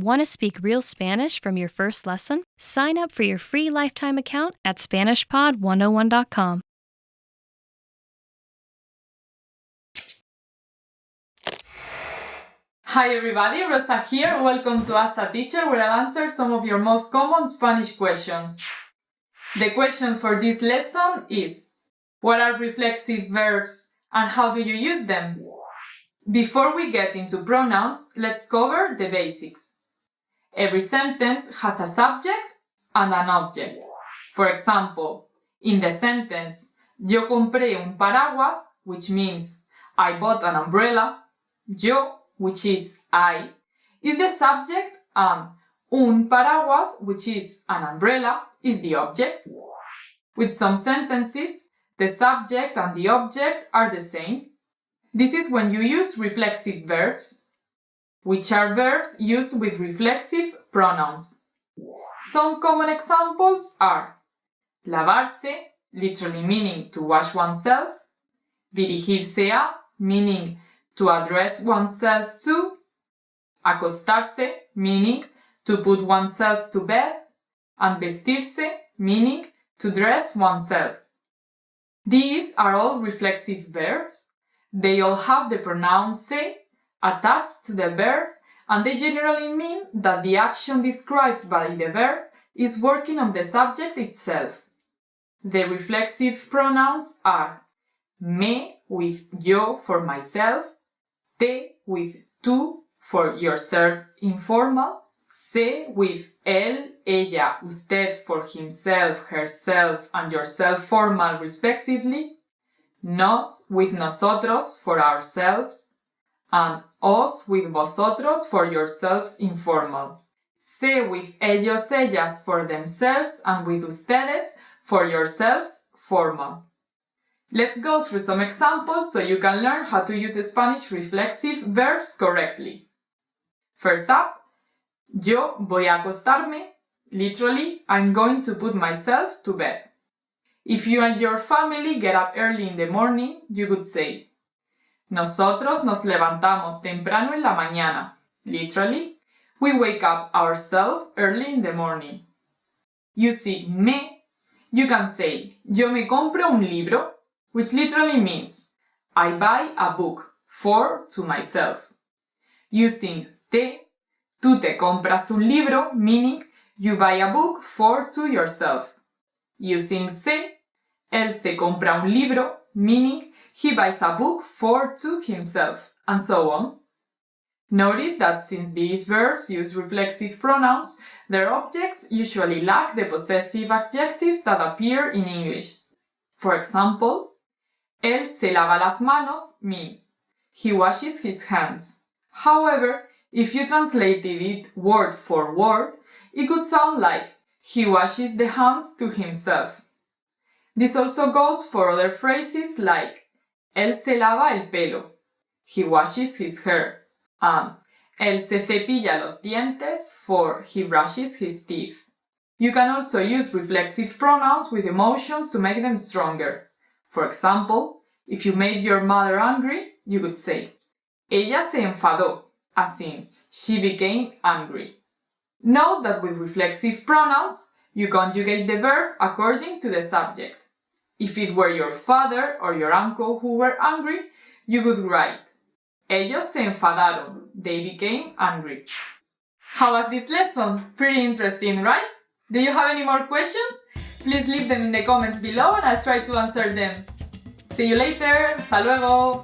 Want to speak real Spanish from your first lesson? Sign up for your free lifetime account at SpanishPod101.com. Hi everybody, Rosa here. Welcome to Ask a Teacher, where I'll answer some of your most common Spanish questions. The question for this lesson is: what are reflexive verbs and how do you use them? Before we get into pronouns, let's cover the basics. Every sentence has a subject and an object. For example, in the sentence, yo compré un paraguas, which means I bought an umbrella, yo, which is I, is the subject, and un paraguas, which is an umbrella, is the object. With some sentences, the subject and the object are the same. This is when you use reflexive verbs, which are verbs used with reflexive pronouns. Some common examples are lavarse, literally meaning to wash oneself, dirigirse a, meaning to address oneself to, acostarse, meaning to put oneself to bed, and vestirse, meaning to dress oneself. These are all reflexive verbs. They all have the pronoun se attached to the verb, and they generally mean that the action described by the verb is working on the subject itself. The reflexive pronouns are me with yo for myself, te with tú for yourself informal, se with él, ella, usted for himself, herself, and yourself formal respectively, nos with nosotros for ourselves, and os with vosotros for yourselves informal, se with ellos, ellas for themselves, and with ustedes for yourselves formal. Let's go through some examples so you can learn how to use Spanish reflexive verbs correctly. First up, yo voy a acostarme, literally, I'm going to put myself to bed. If you and your family get up early in the morning, you could say, nosotros nos levantamos temprano en la mañana, literally, we wake up ourselves early in the morning. Using me, you can say, yo me compro un libro, which literally means I buy a book to myself. Using te, tú te compras un libro, meaning you buy a book to yourself. Using se, él se compra un libro, meaning he buys a book to himself, and so on. Notice that since these verbs use reflexive pronouns, their objects usually lack the possessive adjectives that appear in English. For example, él se lava las manos means he washes his hands. However, if you translated it word for word, it could sound like he washes the hands to himself. This also goes for other phrases like él se lava el pelo, he washes his hair, and él se cepilla los dientes for he brushes his teeth. You can also use reflexive pronouns with emotions to make them stronger. For example, if you made your mother angry, you could say ella se enfadó, as in she became angry. Note that with reflexive pronouns, you conjugate the verb according to the subject. If it were your father or your uncle who were angry, you would write ellos se enfadaron, they became angry. How was this lesson? Pretty interesting, right? Do you have any more questions? Please leave them in the comments below and I'll try to answer them. See you later. Hasta luego.